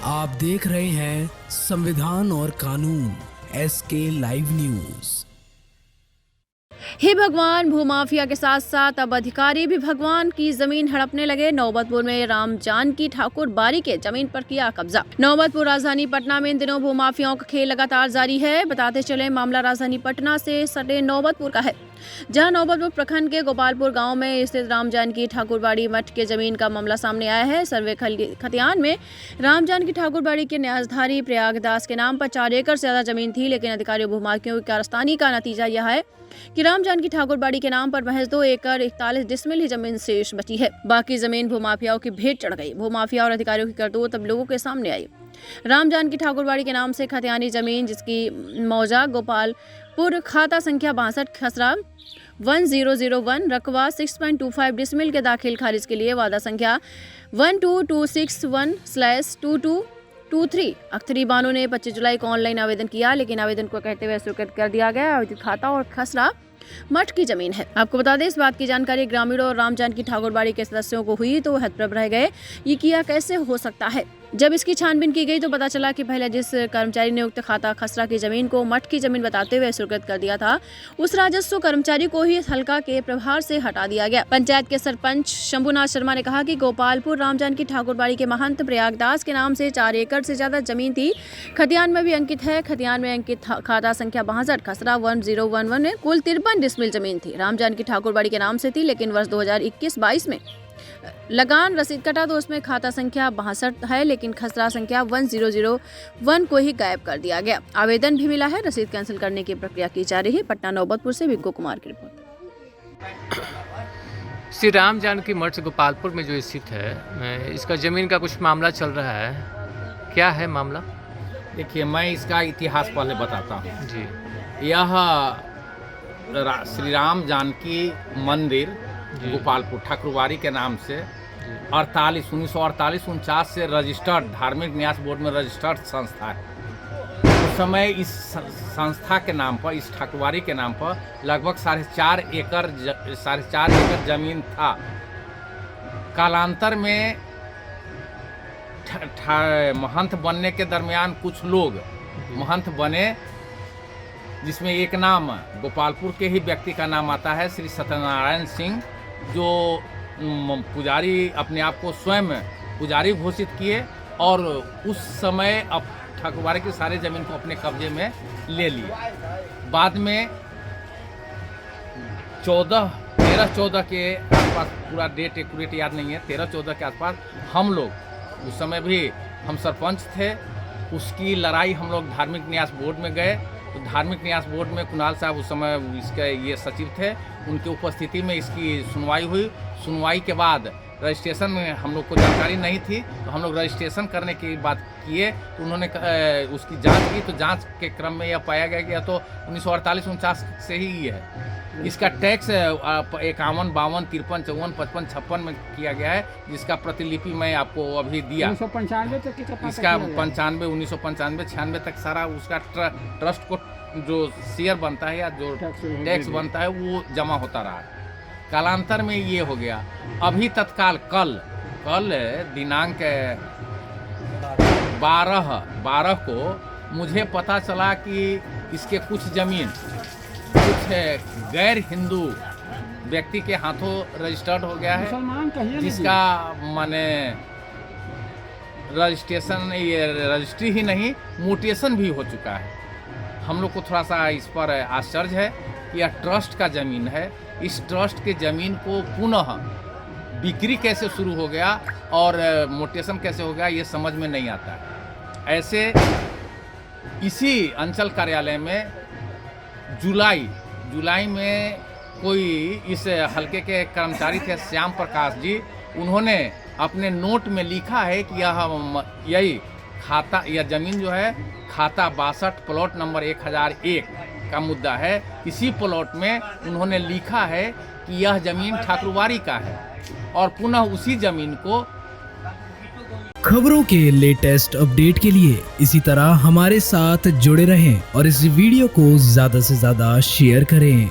आप देख रहे हैं संविधान और कानून SK लाइव न्यूज। हे भगवान, भूमाफिया के साथ साथ अब अधिकारी भी भगवान की जमीन हड़पने लगे। नौबतपुर में राम जानकी ठाकुर बाड़ी के जमीन पर किया कब्जा। नौबतपुर राजधानी पटना में इन दिनों भूमाफियाओं का खेल लगातार जारी है। बताते चले मामला राजधानी पटना से सटे नौबतपुर का है, जहां नौबतपुर प्रखंड के गोपालपुर गांव में स्थित राम जानकी ठाकुर बाड़ी मठ के जमीन का मामला सामने आया है। सर्वे खतियान में राम जानकी ठाकुर बाड़ी के न्यासधारी प्रयागदास के नाम पर 4 एकड़ से ज्यादा जमीन थी, लेकिन अधिकारियों भूमाफियाओं की कारस्तानी का नतीजा यह है कि राम जानकी ठाकुर बाड़ी के नाम पर महज 2 एकड़ 41 डिसमिल ही जमीन शेष बची है। बाकी जमीन भूमाफियाओं की भेंट चढ़ गई। भूमाफिया और अधिकारियों की करतूत अब लोगों के सामने आई। राम जानकी ठाकुर बाड़ी के नाम से खतियानी जमीन, जिसकी मौजा गोपालपुर, खाता संख्या 62, खसरा 1001, रकवा 6.25 डिसमिल के दाखिल खारिज के लिए वादा संख्या 12261/2223 अख्तरी बानो ने 25 जुलाई को ऑनलाइन आवेदन किया, लेकिन आवेदन को कहते हुए स्वीकृत कर दिया गया। आवेदित खाता और खसरा मठ की जमीन है। आपको बता दें, इस बात की जानकारी ग्रामीणों और राम जानकी ठाकुर बाड़ी के सदस्यों को हुई तो हतप्रभ रह गए। ये किया कैसे हो सकता है? जब इसकी छानबीन की गई तो पता चला कि पहले जिस कर्मचारी ने उक्त खाता खसरा की जमीन को मठ की जमीन बताते हुए स्वीकृत कर दिया था, उस राजस्व कर्मचारी को ही हल्का के प्रभार से हटा दिया गया। पंचायत के सरपंच शंभुनाथ शर्मा ने कहा कि गोपालपुर राम जानकी ठाकुर बाड़ी के महंत प्रयागदास के नाम से 4 एकड़ से ज्यादा जमीन थी। खतियान में भी अंकित है। खतियान में अंकित खाता संख्या 62, खसरा 1011 में कुल 53 डिसमिल जमीन थी। राम जानकी ठाकुर बाड़ी के नाम से थी, लेकिन वर्ष 2021-22 में लगान रसीद कटा तो उसमें खाता संख्या 62 है, लेकिन खसरा संख्या 1001 को ही गायब कर दिया गया। आवेदन भी मिला है। रसीद कैंसिल करने की प्रक्रिया की जा रही है। पटना नौबतपुर से विज्ञो कुमार की रिपोर्ट। श्री राम जानकी मठ गोपालपुर में जो स्थित है, इसका जमीन का कुछ मामला चल रहा है। क्या है मामला? देखिए, मैं इसका इतिहास पहले बताता हूँ जी। यह श्री राम जानकी मंदिर गोपालपुर ठाकुरबाड़ी के नाम से 1948-49 से रजिस्टर्ड धार्मिक न्यास बोर्ड में रजिस्टर्ड संस्था है। उस समय इस संस्था के नाम पर, इस ठाकुरबाड़ी के नाम पर लगभग 4.5 एकड़ जमीन था। कालांतर में महंत बनने के दरमियान कुछ लोग महंत बने, जिसमें एक नाम गोपालपुर के ही व्यक्ति का नाम आता है, श्री सत्यनारायण सिंह, जो पुजारी अपने आप को स्वयं पुजारी घोषित किए और उस समय अब ठाकुरबाड़ी की सारे जमीन को अपने कब्जे में ले लिए। बाद में 13-14 के आसपास, पूरा डेट एक्यूरेट याद नहीं है, 13-14 के आसपास हम लोग, उस समय भी हम सरपंच थे, उसकी लड़ाई हम लोग धार्मिक न्यास बोर्ड में गए। तो धार्मिक न्यास बोर्ड में कुणाल साहब उस समय इसके ये सचिव थे, उनकी उपस्थिति में इसकी सुनवाई हुई। सुनवाई के बाद रजिस्ट्रेशन में हम लोग को जानकारी नहीं थी, तो हम लोग रजिस्ट्रेशन करने की बात किए, तो उन्होंने उसकी जांच की। तो जांच के क्रम में यह पाया गया कि यह तो 1948-49 से ही ये है। इसका टैक्स 51, 52, 53, 54, 55, 56 में किया गया है, जिसका प्रतिलिपि मैं आपको अभी दिया। 1995 तक इसका 95, 1995, 96 तक सारा उसका ट्रस्ट को जो शेयर बनता है या जो टैक्स बनता है वो जमा होता रहा। कालांतर में ये हो गया। अभी तत्काल कल दिनांक 12 को मुझे पता चला कि इसके कुछ जमीन कुछ गैर हिंदू व्यक्ति के हाथों रजिस्टर्ड हो गया है, जिसका माने रजिस्ट्रेशन, ये रजिस्ट्री ही नहीं, म्यूटेशन भी हो चुका है। हम लोग को थोड़ा सा इस पर आश्चर्य है कि यह ट्रस्ट का ज़मीन है। इस ट्रस्ट के ज़मीन को पुनः बिक्री कैसे शुरू हो गया और म्यूटेशन कैसे हो गया, ये समझ में नहीं आता है। ऐसे इसी अंचल कार्यालय में जुलाई में कोई इस हल्के के कर्मचारी थे, श्याम प्रकाश जी, उन्होंने अपने नोट में लिखा है कि यही खाता, यह ज़मीन जो है खाता 62 प्लॉट नंबर 1001 का मुद्दा है। इसी प्लॉट में उन्होंने लिखा है कि यह ज़मीन ठाकुरबाड़ी का है और पुनः उसी ज़मीन को। खबरों के लेटेस्ट अपडेट के लिए इसी तरह हमारे साथ जुड़े रहें और इस वीडियो को ज़्यादा से ज़्यादा शेयर करें।